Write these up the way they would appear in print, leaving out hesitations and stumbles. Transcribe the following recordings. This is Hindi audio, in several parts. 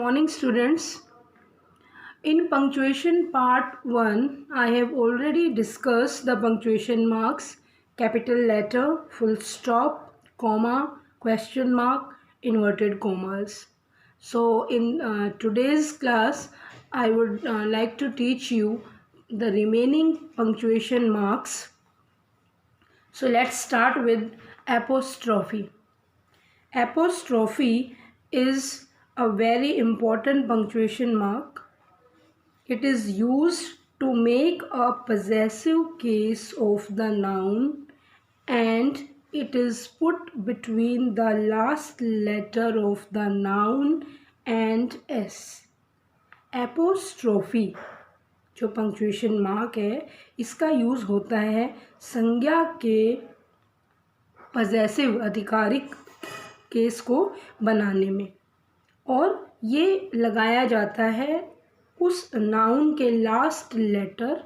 Morning students. In punctuation part 1, I have already discussed the punctuation marks, capital letter, full stop, comma, question mark, inverted commas. So in today's class, I would like to teach you the remaining punctuation marks. So let's start with apostrophe. Apostrophe is a very important punctuation mark. It is used to make a possessive case of the noun and it is put between the last letter of the noun and s. Apostrophe जो पंक्चुएशन मार्क है इसका यूज़ होता है संज्ञा के पजेसिव आधिकारिक केस को बनाने में और ये लगाया जाता है उस नाउन के लास्ट लेटर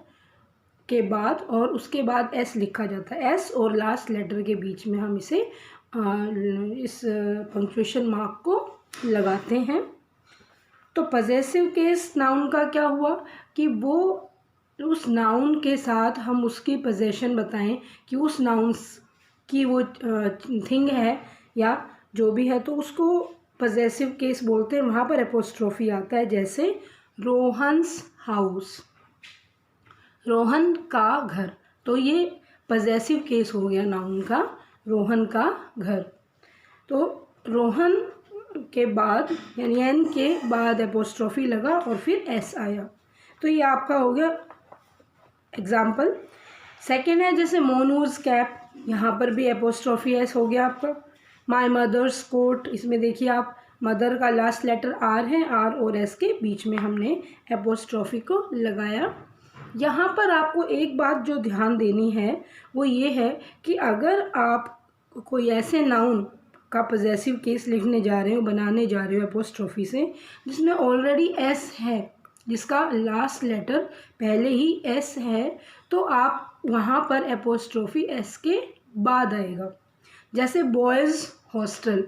के बाद और उसके बाद एस लिखा जाता है। एस और लास्ट लेटर के बीच में हम इसे इस पंक्चुएशन मार्क को लगाते हैं। तो पजेसिव केस नाउन का क्या हुआ कि वो उस नाउन के साथ हम उसकी पोजेशन बताएं कि उस नाउन की वो थिंग है या जो भी है तो उसको पजेसिव केस बोलते हैं। वहाँ पर एपोस्ट्रोफी आता है, जैसे रोहन्स हाउस, रोहन का घर, तो ये पजेसिव केस हो गया नाउन का, रोहन का घर। तो रोहन के बाद यानी एन के बाद एपोस्ट्रोफी लगा और फिर एस आया, तो ये आपका हो गया एग्जाम्पल। सेकेंड है जैसे मोनूज कैप, यहाँ पर भी एपोस्ट्रोफी एस हो गया आपका। माई मदर्स कोट, इसमें देखिए आप मदर का लास्ट लेटर आर है, आर और एस के बीच में हमने एपोस्ट्रोफी को लगाया। यहाँ पर आपको एक बात जो ध्यान देनी है वो ये है कि अगर आप कोई ऐसे नाउन का पजेसिव केस लिखने जा रहे हो, बनाने जा रहे हो एपोस्ट्रोफी से, जिसमें ऑलरेडी एस है, जिसका लास्ट लेटर पहले ही एस है, तो आप वहाँ पर एपोस्ट्रोफी एस के बाद आएगा। जैसे बॉयज़ हॉस्टल,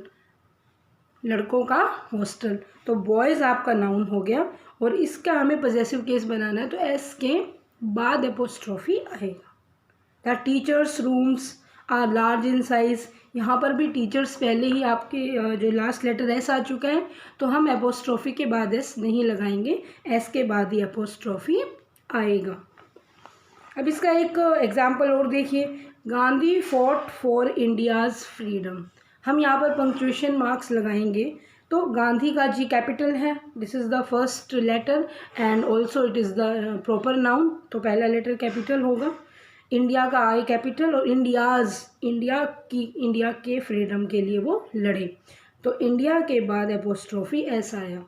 लड़कों का हॉस्टल, तो बॉयज़ आपका नाउन हो गया और इसका हमें पजेसिव केस बनाना है तो एस के बाद एपोस्ट्रोफी आएगा। The teacher's rooms are large in size, यहाँ पर भी टीचर्स पहले ही आपके जो लास्ट लेटर एस आ चुका है तो हम एपोस्ट्रोफी के बाद एस नहीं लगाएंगे, एस के बाद ही एपोस्ट्रोफी आएगा। अब इसका एक एग्जाम्पल और देखिए, Gandhi fought for India's freedom. हम यहाँ पर पंक्चुएशन मार्क्स लगाएंगे तो गांधी का जी कैपिटल है, this is the first letter and also it is the proper noun, तो पहला लेटर कैपिटल होगा। इंडिया का आई कैपिटल और इंडियाज़, इंडिया के फ्रीडम के लिए वो लड़े, तो इंडिया के बाद एपोस्ट्रोफी एस आया।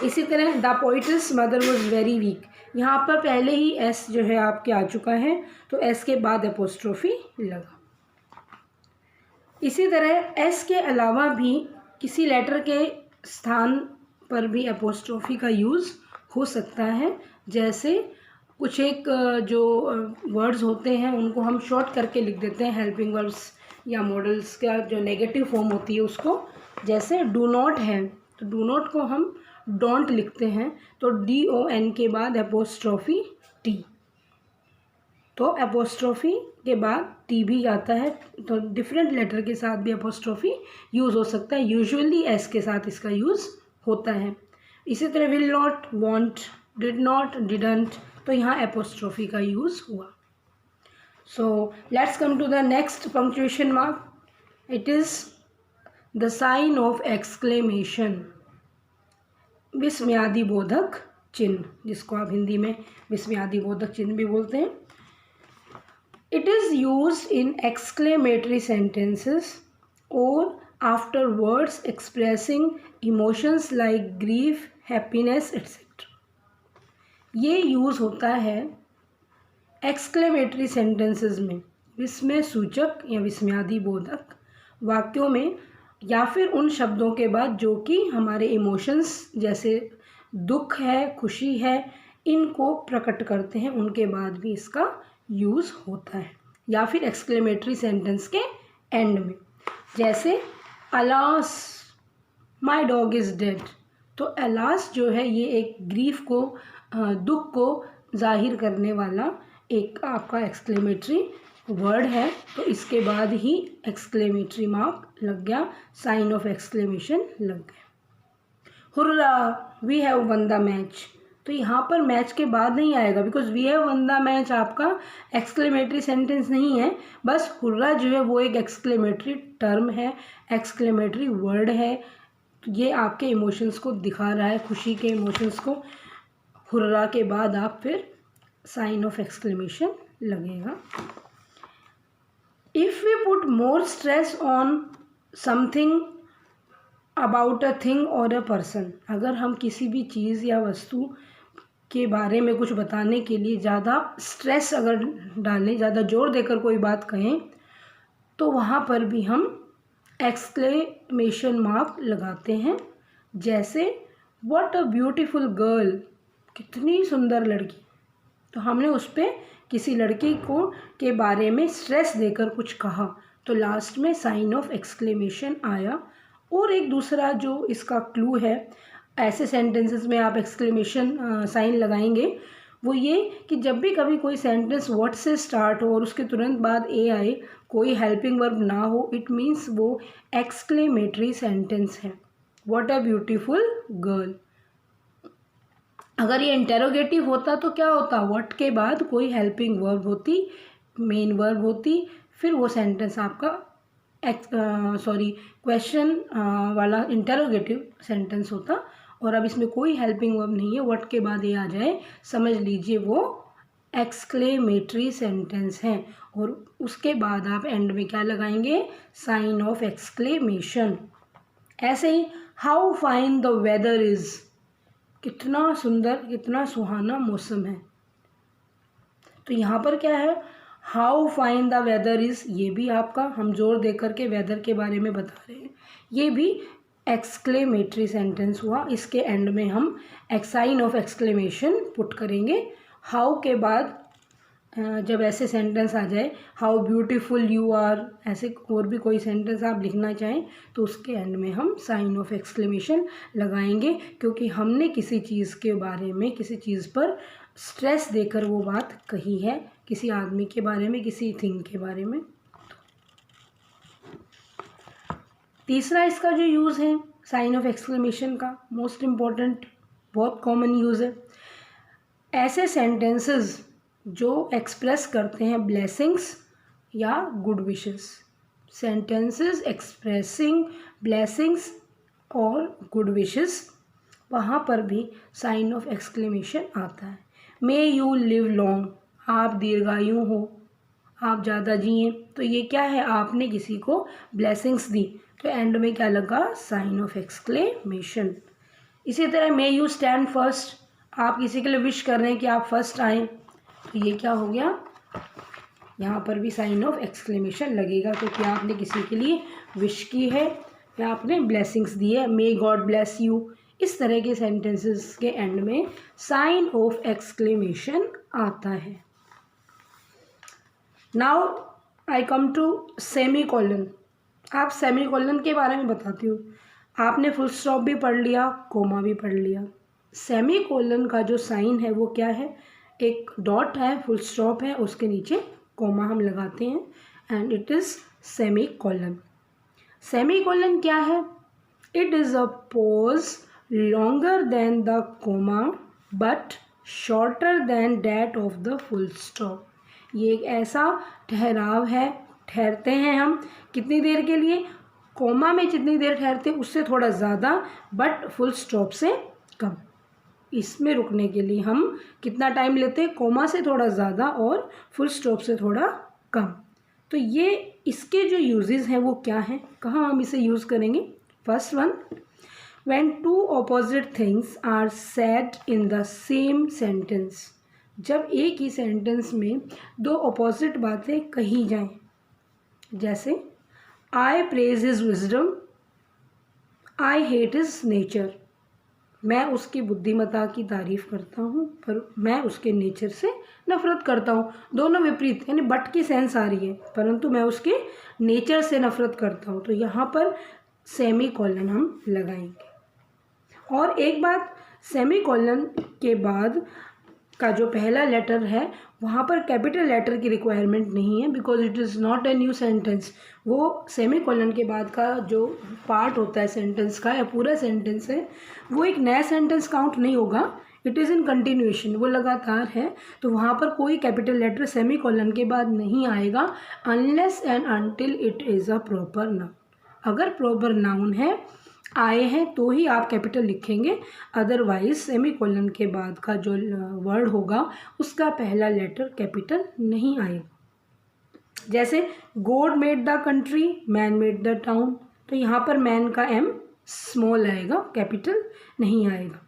इसी तरह the poets mother was very weak, यहाँ पर पहले ही एस जो है आपके आ चुका है तो एस के बाद एपोस्ट्रोफी लगा। इसी तरह एस के अलावा भी किसी लेटर के स्थान पर भी एपोस्ट्रोफी का यूज़ हो सकता है। जैसे कुछ एक जो वर्ड्स होते हैं उनको हम शॉर्ट करके लिख देते हैं, हेल्पिंग वर्ड्स या मॉडल्स का जो नेगेटिव फॉर्म होती है उसको, जैसे डू नॉट है तो डू नॉट को हम डोंट लिखते हैं तो DON के बाद एपोस्ट्रोफी टी, तो एपोस्ट्रोफी के बाद टी भी आता है, तो डिफरेंट लेटर के साथ भी एपोस्ट्रोफी यूज़ हो सकता है। यूजुअली एस के साथ इसका यूज़ होता है। इसी तरह will not, won't, did not, didn't, तो यहाँ एपोस्ट्रोफी का यूज़ हुआ। So let's come to the next punctuation mark, it is the sign of exclamation, विस्मयादि बोधक चिन्ह, जिसको आप हिंदी में विस्मयादि बोधक चिन्ह भी बोलते हैं। It is used in exclamatory sentences or after words expressing emotions like grief, happiness, etc. ये यूज़ होता है exclamatory sentences में, विस्मय सूचक या विस्मयादि बोधक वाक्यों में, या फिर उन शब्दों के बाद जो कि हमारे इमोशंस जैसे दुख है, खुशी है, इनको प्रकट करते हैं, उनके बाद भी इसका यूज़ होता है। या फिर एक्सक्लेमेटरी सेंटेंस के एंड में, जैसे alas my dog is dead, तो एलास जो है ये एक ग्रीफ को, दुख को जाहिर करने वाला एक आपका एक्सक्लेमेटरी वर्ड है। तो इसके बाद ही एक्सक्लेमेटरी मार्क लग गया, साइन ऑफ एक्सक्लेमेशन लग गया। Hurrah we have won the match, तो यहाँ पर मैच के बाद नहीं आएगा, because we have won the match आपका एक्सक्लेमेटरी सेंटेंस नहीं है। बस हुर्रा जो है वो एक एक्सक्लेमेटरी टर्म है, एक्सक्लेमेटरी वर्ड है। ये आपके इमोशंस को दिखा रहा है, खुशी के इमोशंस को। हुर्रा के बाद आप फिर साइन ऑफ एक्सक्लेमेशन लगेगा। If we put more stress on something about a thing और अ पर्सन, अगर हम किसी भी चीज़ या वस्तु के बारे में कुछ बताने के लिए ज़्यादा स्ट्रेस अगर डालें, ज़्यादा जोर देकर कोई बात कहें, तो वहाँ पर भी हम एक्सक्लेमेशन मार्क लगाते हैं। जैसे व्हाट अ ब्यूटीफुल गर्ल, कितनी सुंदर लड़की, तो हमने उस पर किसी लड़की को के बारे में स्ट्रेस देकर कुछ कहा, तो लास्ट में साइन ऑफ एक्सक्लेमेशन आया। और एक दूसरा जो इसका क्लू है, ऐसे सेंटेंसेस में आप एक्सक्लेमेशन साइन लगाएंगे, वो ये कि जब भी कभी कोई सेंटेंस व्हाट से स्टार्ट हो और उसके तुरंत बाद ए आए, कोई हेल्पिंग वर्ब ना हो, इट मीन्स वो एक्सक्लेमेटरी सेंटेंस है। What a beautiful girl. अगर ये इंटेरोगेटिव होता तो क्या होता, व्हाट के बाद कोई हेल्पिंग वर्ब होती, मेन वर्ब होती, फिर वो सेंटेंस आपका क्वेश्चन वाला इंटेरोगेटिव सेंटेंस होता। और अब इसमें कोई हेल्पिंग वर्ब नहीं है, व्हाट के बाद ये आ जाए, समझ लीजिए वो एक्सक्लेमेटरी सेंटेंस है। और उसके बाद आप एंड में क्या लगाएंगे, साइन ऑफ एक्सक्लेमेशन। ऐसे ही how fine the weather is, कितना सुंदर, कितना सुहाना मौसम है। तो यहाँ पर क्या है, how fine the weather is, ये भी आपका हम जोर दे करके वेदर के बारे में बता रहे हैं, ये भी एक्सक्लेमेटरी सेंटेंस हुआ। इसके एंड में हम साइन ऑफ एक्सक्लेमेशन पुट करेंगे। हाउ के बाद जब ऐसे सेंटेंस आ जाए, हाउ ब्यूटीफुल यू आर, ऐसे और भी कोई सेंटेंस आप लिखना चाहें, तो उसके एंड में हम साइन ऑफ एक्सक्लेमेशन लगाएंगे, क्योंकि हमने किसी चीज़ के बारे में, किसी चीज़ पर स्ट्रेस देकर वो बात कही है, किसी आदमी के बारे में, किसी थिंग के बारे में। तीसरा इसका जो यूज़ है साइन ऑफ एक्सक्लेमेशन का, मोस्ट इम्पॉर्टेंट, बहुत कॉमन यूज़ है। ऐसे सेंटेंसेस जो एक्सप्रेस करते हैं ब्लेसिंग्स या good wishes, sentences expressing blessings और गुड विशेस, वहाँ पर भी साइन ऑफ एक्सक्लेमेशन आता है। मे यू लिव लॉन्ग, आप दीर्घायु हो, आप ज़्यादा जिए, तो ये क्या है, आपने किसी को ब्लेसिंग्स दी, तो एंड में क्या लगा, साइन ऑफ एक्सक्लेमेशन। इसी तरह मे यू स्टैंड फर्स्ट, आप किसी के लिए विश कर रहे हैं कि आप फर्स्ट आएँ, तो ये क्या हो गया, यहाँ पर भी साइन ऑफ एक्सक्लेमेशन लगेगा, क्योंकि आपने किसी के लिए विश की है या आपने ब्लेसिंग्स दी है। मे गॉड ब्लेस यू, इस तरह के सेंटेंसेस के एंड में साइन ऑफ एक्सक्लेमेशन आता है। Now I come to semi colon. आप सेमी कॉलन के बारे में बताती हूँ। आपने फुल स्टॉप भी पढ़ लिया, कोमा भी पढ़ लिया। सेमी कॉलन का जो साइन है वो क्या है, एक डॉट है, फुल स्टॉप है, उसके नीचे कोमा हम लगाते हैं and it is semi colon. Semi colon क्या है, it is a pause longer than the comma but shorter than that of the full stop. ये एक ऐसा ठहराव है, ठहरते हैं हम कितनी देर के लिए, कोमा में जितनी देर ठहरते हैं उससे थोड़ा ज़्यादा, बट फुल स्टॉप से कम। इसमें रुकने के लिए हम कितना टाइम लेते हैं, कोमा से थोड़ा ज़्यादा और फुल स्टॉप से थोड़ा कम। तो ये इसके जो यूजेस हैं वो क्या हैं, कहाँ हम इसे यूज़ करेंगे। First one, when two opposite things are said in the same sentence, जब एक ही सेंटेंस में दो ऑपोजिट बातें कही जाएं, जैसे आई praise his wisdom, I hate his nature, मैं उसकी बुद्धिमत्ता की तारीफ़ करता हूँ पर मैं उसके नेचर से नफ़रत करता हूँ। दोनों विपरीत, यानी बट की सेंस आ रही है, परंतु मैं उसके नेचर से नफ़रत करता हूँ, तो यहाँ पर सेमी कॉलन हम लगाएंगे। और एक बात, सेमीकोलन के बाद का जो पहला लेटर है वहाँ पर कैपिटल लेटर की रिक्वायरमेंट नहीं है, because it is not a new sentence. वो सेमीकोलन के बाद का जो पार्ट होता है सेंटेंस का या पूरा सेंटेंस है वो एक नया सेंटेंस काउंट नहीं होगा, इट इज़ इन कंटिन्यूएशन, वो लगातार है। तो वहाँ पर कोई कैपिटल लेटर सेमीकोलन के बाद नहीं आएगा unless and until it is a proper noun. अगर प्रॉपर नाउन है, आए हैं, तो ही आप कैपिटल लिखेंगे, अदरवाइज सेमीकोलन के बाद का जो वर्ड होगा उसका पहला लेटर कैपिटल नहीं आएगा। जैसे God made the country, man made the town, तो यहाँ पर मैन का एम स्मॉल आएगा, कैपिटल नहीं आएगा।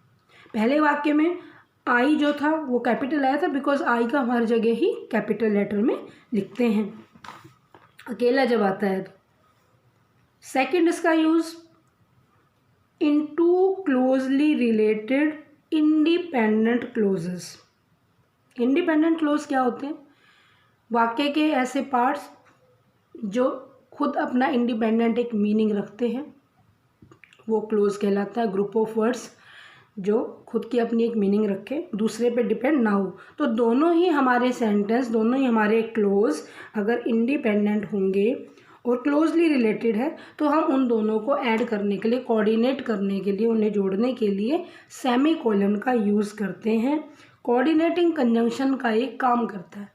पहले वाक्य में आई जो था वो कैपिटल आया था, बिकॉज आई का हर जगह ही कैपिटल लेटर में लिखते हैं अकेला जब आता है तो। सेकंड इसका use, in two closely related independent clauses. Independent clause क्या होते हैं? वाक्य के ऐसे पार्ट्स जो खुद अपना इंडिपेंडेंट एक मीनिंग रखते हैं, वो क्लोज कहलाता है। ग्रुप ऑफ वर्ड्स जो खुद की अपनी एक मीनिंग रखे, दूसरे पे डिपेंड ना हो। तो दोनों ही हमारे सेंटेंस, दोनों ही हमारे क्लोज अगर इंडिपेंडेंट होंगे और क्लोजली रिलेटेड है तो हम उन दोनों को ऐड करने के लिए, कोऑर्डिनेट करने के लिए, उन्हें जोड़ने के लिए सेमीकोलन का यूज़ करते हैं। कोऑर्डिनेटिंग कंजंक्शन का एक काम करता है।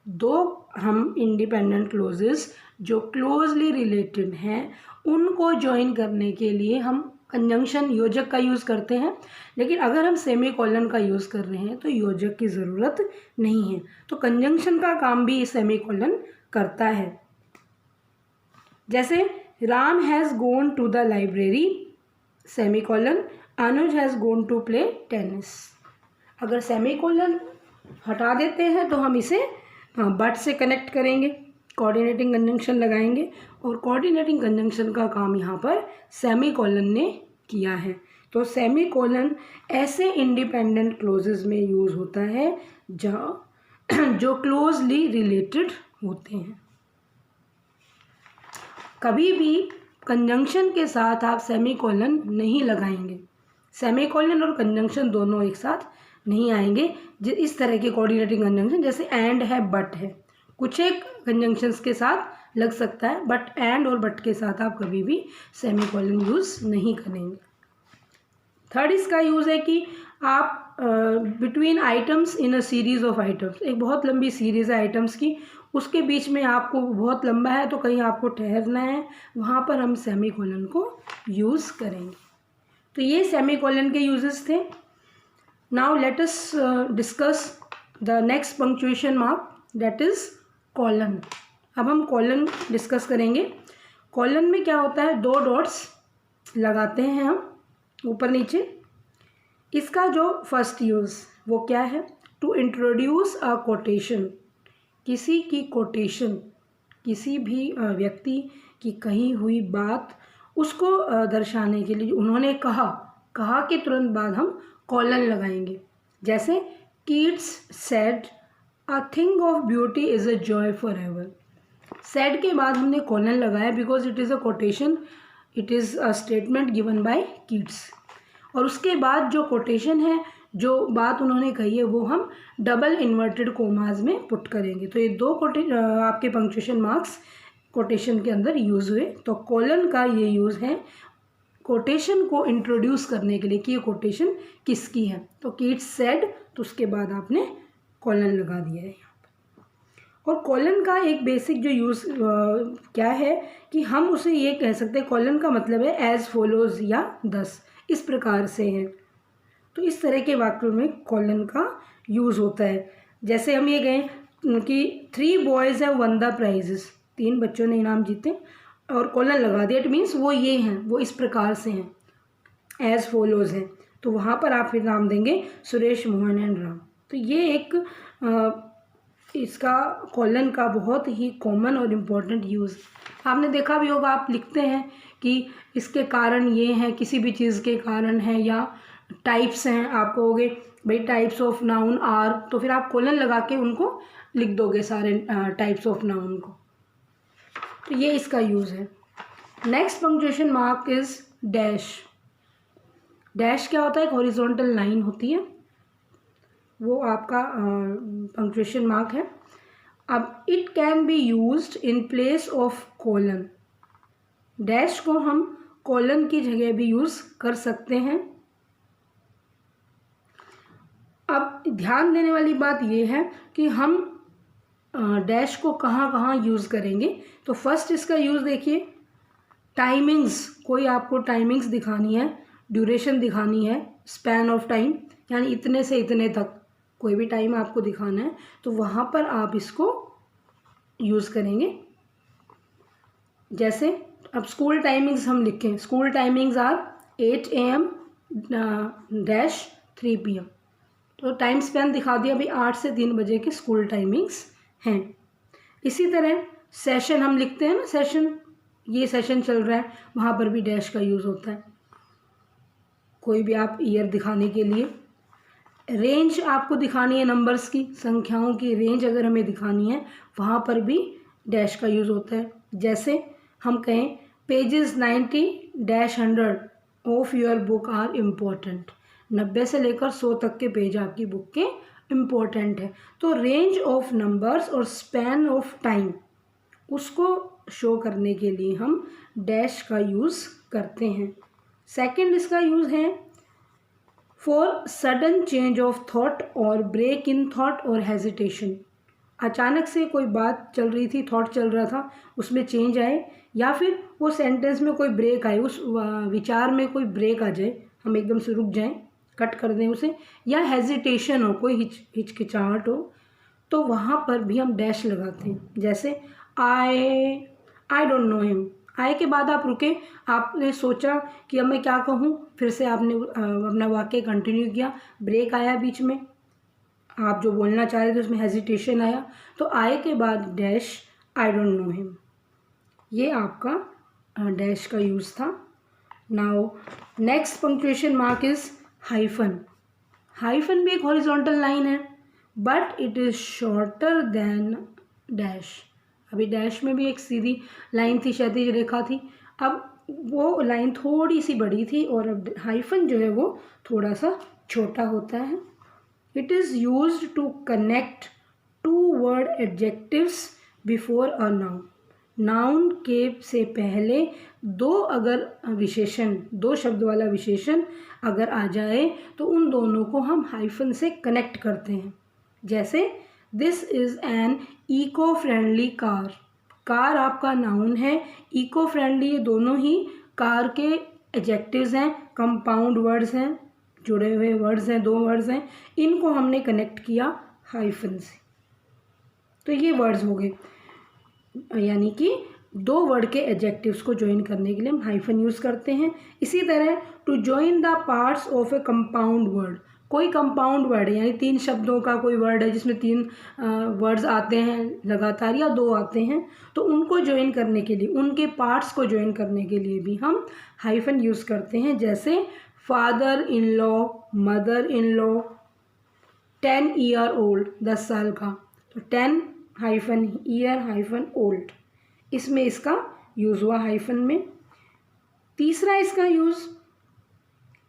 दो हम इंडिपेंडेंट क्लोजेस जो क्लोजली रिलेटेड हैं उनको ज्वाइन करने के लिए हम कंजंक्शन योजक का यूज़ करते हैं, लेकिन अगर हम सेमीकोलन का यूज़ कर रहे हैं तो योजक की ज़रूरत नहीं है। तो कंजंक्शन का काम भी सेमीकोलन करता है। जैसे Ram has gone to the library, semicolon, Anuj has gone to play tennis. अगर सेमीकोलन हटा देते हैं तो हम इसे बट से कनेक्ट करेंगे, कोऑर्डिनेटिंग कंजंक्शन लगाएंगे, और कोऑर्डिनेटिंग कंजंक्शन का काम यहाँ पर सेमीकोलन ने किया है। तो सेमीकोलन ऐसे इंडिपेंडेंट क्लोजेस में यूज़ होता है जो क्लोजली रिलेटेड होते हैं। कभी भी कंजंक्शन के साथ आप सेमीकोलन नहीं लगाएंगे, सेमीकोलन और कंजंक्शन दोनों एक साथ नहीं आएंगे। इस तरह के कोऑर्डिनेटिंग कंजंक्शन जैसे एंड है, बट है, कुछ एक कंजंक्शंस के साथ लग सकता है, बट एंड और बट के साथ आप कभी भी सेमीकोलन यूज़ नहीं करेंगे। थर्ड इसका यूज़ है कि आप between items in a series of items, एक बहुत लंबी सीरीज़ है आइटम्स की, उसके बीच में आपको बहुत लंबा है तो कहीं आपको ठहरना है, वहाँ पर हम सेमीकोलन को यूज़ करेंगे। तो ये सेमीकोलन के यूजेस थे। Now let us discuss the next punctuation mark, that is colon. अब हम कॉलन डिस्कस करेंगे। कॉलन में क्या होता है, दो डॉट्स लगाते हैं हम ऊपर नीचे। इसका जो फर्स्ट यूज़ वो क्या है, टू इंट्रोड्यूस अ कोटेशन, किसी की कोटेशन, किसी भी व्यक्ति की कही हुई बात उसको दर्शाने के लिए, उन्होंने कहा के तुरंत बाद हम कॉलन लगाएंगे। जैसे Keats said a thing of beauty is a joy for ever. Said के बाद हमने कॉलन लगाया because it is a quotation, it is a statement given by Keats. और उसके बाद जो कोटेशन है, जो बात उन्होंने कही है, वो हम डबल इन्वर्टेड कोमाज में पुट करेंगे। तो ये दो आपके पंक्चुएशन मार्क्स कोटेशन के अंदर यूज़ हुए। तो कॉलन का ये यूज़ है कोटेशन को इंट्रोड्यूस करने के लिए कि ये कोटेशन किसकी है। तो कीट्स सेड, तो उसके बाद आपने कॉलन लगा दिया है यहाँ पर। और कॉलन का एक बेसिक जो यूज़ क्या है कि हम उसे ये कह सकते हैं, कॉलन का मतलब है एज फॉलोज या दस, इस प्रकार से है। तो इस तरह के वाक्यों में कॉलन का यूज़ होता है। जैसे हम ये कहें कि 3 boys have won the prizes, 3 बच्चों ने इनाम जीते, और कॉलन लगा दिया, इट मीन्स वो ये हैं, वो इस प्रकार से हैं, एज फॉलोज हैं। तो वहाँ पर आप फिर नाम देंगे सुरेश, मोहन एंड राम। तो ये एक इसका कॉलन का बहुत ही कॉमन और इम्पोर्टेंट यूज़। आपने देखा भी होगा, आप लिखते हैं कि इसके कारण ये हैं, किसी भी चीज़ के कारण है, या टाइप्स हैं, आप कहोगे भाई टाइप्स ऑफ नाउन आर, तो फिर आप कॉलन लगा के उनको लिख दोगे सारे टाइप्स ऑफ नाउन को। तो ये इसका यूज़ है। Next punctuation mark is dash. Dash क्या होता है? एक हॉरिजॉन्टल लाइन होती है, वो आपका पंक्चुएशन मार्क है। अब it can be used in place of colon. Dash को हम कोलन की जगह भी यूज़ कर सकते हैं। अब ध्यान देने वाली बात ये है कि हम डैश को कहाँ कहाँ यूज़ करेंगे। तो फर्स्ट इसका यूज़ देखिए, टाइमिंग्स, कोई आपको टाइमिंग्स दिखानी है, ड्यूरेशन दिखानी है, स्पैन ऑफ टाइम, यानी इतने से इतने तक कोई भी टाइम आपको दिखाना है, तो वहाँ पर आप इसको यूज़ करेंगे। जैसे अब स्कूल टाइमिंग्स हम लिखें, school timings are 8 AM dash 3 PM, तो टाइम स्पैन दिखा दिया, अभी 8 से 3 बजे के स्कूल टाइमिंग्स हैं। इसी तरह सेशन हम लिखते हैं ना, सेशन, ये सेशन चल रहा है, वहाँ पर भी डैश का यूज़ होता है। कोई भी आप ईयर दिखाने के लिए, रेंज आपको दिखानी है नंबर्स की, संख्याओं की रेंज अगर हमें दिखानी है, वहाँ पर भी डैश का यूज़ होता है। जैसे हम कहें pages 90-100 of your book are important, 90 से लेकर 100 तक के पेज आपकी बुक के इम्पोर्टेंट है। तो रेंज ऑफ नंबर्स और स्पैन ऑफ टाइम, उसको शो करने के लिए हम डैश का यूज़ करते हैं। सेकंड इसका यूज़ है for sudden change of thought और ब्रेक इन थॉट और हेजिटेशन। अचानक से कोई बात चल रही थी, थॉट चल रहा था, उसमें चेंज आए, या फिर वो सेंटेंस में कोई ब्रेक आए, उस विचार में कोई ब्रेक आ जाए, हम एकदम से रुक जाएं, कट कर दें उसे, या हेजिटेशन हो, कोई हिचकिचाहट हो, तो वहाँ पर भी हम डैश लगाते हैं। जैसे आई डोंट नो हिम, आई के बाद आप रुके, आपने सोचा कि अब मैं क्या कहूँ, फिर से आपने अपना वाक्य कंटिन्यू किया, ब्रेक आया बीच में, आप जो बोलना चाह रहे थे उसमें हेजिटेशन आया, तो आई के बाद dash I don't know him, ये आपका डैश का यूज़ था। Now next punctuation mark is hyphen. Hyphen भी एक हॉरिजॉन्टल लाइन है, but it is shorter than dash. अभी डैश में भी एक सीधी लाइन थी, क्षैतिज रेखा थी, अब वो लाइन थोड़ी सी बड़ी थी, और अब हाइफन जो है वो थोड़ा सा छोटा होता है। It is used to connect to word adjectives before a noun. Noun के से पहले अगर विशेषण, 2 शब्द वाला विशेषण अगर आ जाए, तो उन दोनों को हम हाइफन से कनेक्ट करते हैं। जैसे this is an eco friendly car. Car आपका नाउन है, इको फ्रेंडली ये दोनों ही कार के एडजेक्टिव्स हैं, कंपाउंड वर्ड्स हैं, जुड़े हुए वर्ड्स हैं, 2 वर्ड्स हैं, इनको हमने कनेक्ट किया हाइफन से, तो ये वर्ड्स हो गए। यानी कि 2 वर्ड के एडजेक्टिव्स को ज्वाइन करने के लिए हम हाइफन यूज़ करते हैं। इसी तरह to join the parts of a compound word, कोई कंपाउंड वर्ड है, यानी 3 शब्दों का कोई वर्ड है जिसमें 3 वर्ड्स आते हैं लगातार, या 2 आते हैं, तो उनको ज्वाइन करने के लिए, उनके पार्ट्स को ज्वाइन करने के लिए भी हम हाइफन यूज़ करते हैं। जैसे father in law, mother in law, 10 year old, 10 साल का, तो 10 हाइफन ईयर हाइफन ओल्ड, इसमें इसका यूज़ हुआ हाइफन में। तीसरा इसका use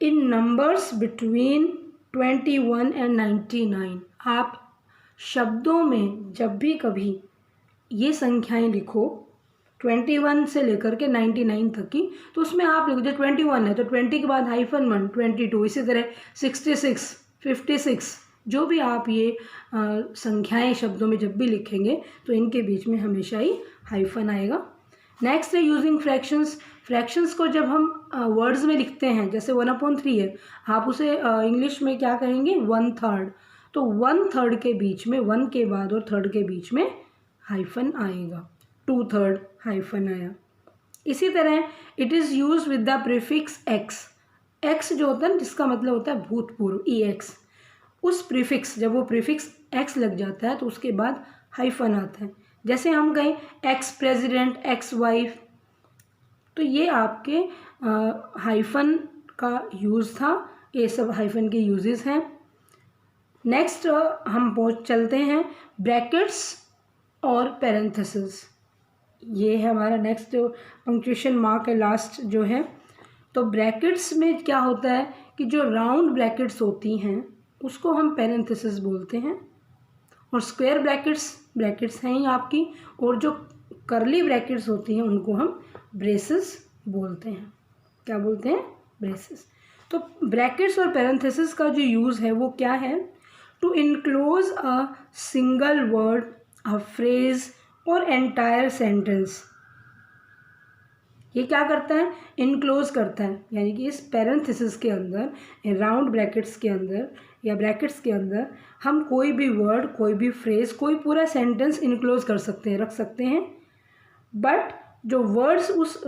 in numbers between 21 and 99। आप शब्दों में जब भी कभी ये संख्याएं लिखो 21 से लेकर के 99 तक की, तो उसमें आप लिखो, जो 21 है तो 20 के बाद हाइफन 1, 22, इसी तरह 66, 56, जो भी आप ये संख्याएं शब्दों में जब भी लिखेंगे तो इनके बीच में हमेशा ही हाइफन आएगा। नेक्स्ट है यूजिंग फ्रैक्शंस। फ्रैक्शंस को जब हम वर्ड्स में लिखते हैं, जैसे 1/3 है, आप उसे इंग्लिश में क्या कहेंगे, 1/3, तो 1/3 के बीच में, 1 के बाद और 3rd के बीच में हाइफन आएगा। 2/3 हाइफन आया। इसी तरह it is use with the prefix x. X जो होता है, जिसका मतलब होता है भूतपूर्व, EX, उस प्रीफिक्स, जब वो प्रीफिक्स एक्स लग जाता है तो उसके बाद हाइफन आता है। जैसे हम कहें एक्स प्रेसिडेंट, एक्स वाइफ, तो ये आपके हाइफन का यूज़ था, ये सब हाइफन के यूजेस हैं। नेक्स्ट हम चलते हैं ब्रैकेट्स और पैरेंथेसिस। ये है हमारा नेक्स्ट पंक्चुएशन मार्क है, लास्ट जो है। तो ब्रैकेट्स में क्या होता है कि जो राउंड ब्रैकेट्स होती हैं उसको हम पैरेंथेसिस बोलते हैं, और स्क्वायर ब्रैकेट्स हैं ही आपकी, और जो कर्ली ब्रैकेट्स होती हैं उनको हम ब्रेसेस बोलते हैं। क्या बोलते हैं? ब्रेसेस। तो ब्रैकेट्स और पैरेंथेसिस का जो यूज़ है वो क्या है? To enclose a single word, a phrase और एंटायर सेंटेंस। ये क्या करता है? इनक्लोज करता है, यानी कि इस पैरेंथेसिस के अंदर, राउंड ब्रैकेट्स के अंदर या ब्रैकेट्स के अंदर हम कोई भी वर्ड, कोई भी फ्रेज, कोई पूरा सेंटेंस इनक्लोज कर सकते हैं, रख सकते हैं। बट जो वर्ड्स उस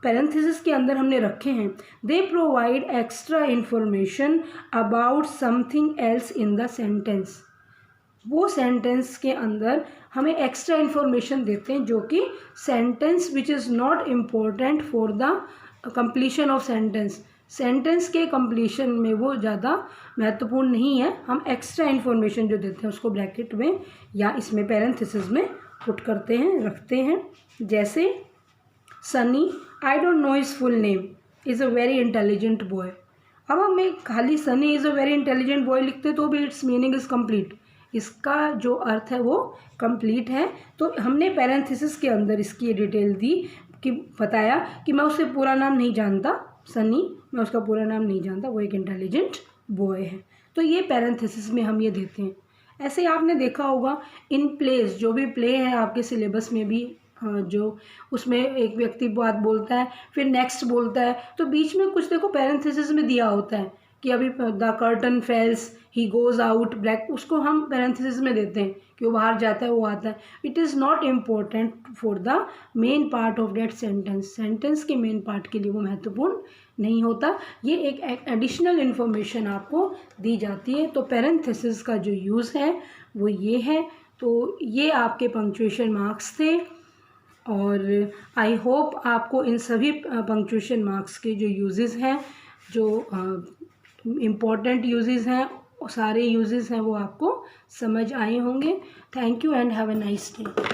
पैरेंथेसिस के अंदर हमने रखे हैं, they provide extra information about something else in the sentence. वो सेंटेंस के अंदर हमें एक्स्ट्रा इन्फॉर्मेशन देते हैं जो कि sentence which is not important for the completion of sentence के कंप्लीशन में वो ज़्यादा महत्वपूर्ण नहीं है। हम एक्स्ट्रा इन्फॉर्मेशन जो देते हैं उसको ब्रैकेट में या इसमें पैरेंथेसिस में पुट करते हैं, रखते हैं। जैसे Sunny, I don't know his full name, is a very intelligent boy. अब हम एक खाली Sunny is a very intelligent boy लिखते तो भी इट्स मीनिंग इज़ कंप्लीट, इसका जो अर्थ है वो कंप्लीट है। तो हमने पैरेंथेसिस के अंदर इसकी डिटेल दी कि बताया कि मैं उससे पूरा नाम नहीं जानता, सनी, मैं उसका पूरा नाम नहीं जानता, वो एक इंटेलिजेंट बॉय है। तो ये पैरेंथेसिस में हम ये देते हैं। ऐसे आपने देखा होगा इन प्लेस, जो भी प्ले है आपके सिलेबस में भी, जो उसमें एक व्यक्ति बात बोलता है फिर नेक्स्ट बोलता है, तो बीच में कुछ देखो पैरेंथेसिस में दिया होता है कि अभी the curtain fails, he goes out, black, उसको हम पैरेंथेसिस में देते हैं कि वो बाहर जाता है, वो आता है। It is not important for the main part of that sentence के मेन पार्ट के लिए वो महत्वपूर्ण नहीं होता। ये एक एडिशनल इन्फॉर्मेशन आपको दी जाती है। तो पैरेंथेसिस का जो यूज़ है वो ये है। तो ये आपके पंक्चुएशन मार्क्स थे, और आई होप आपको इन सभी पंक्चुएशन मार्क्स के जो यूजेस हैं, जो इम्पॉर्टेंट यूजेस हैं, सारे यूजेस हैं वो आपको समझ आए होंगे। Thank you and have a nice day.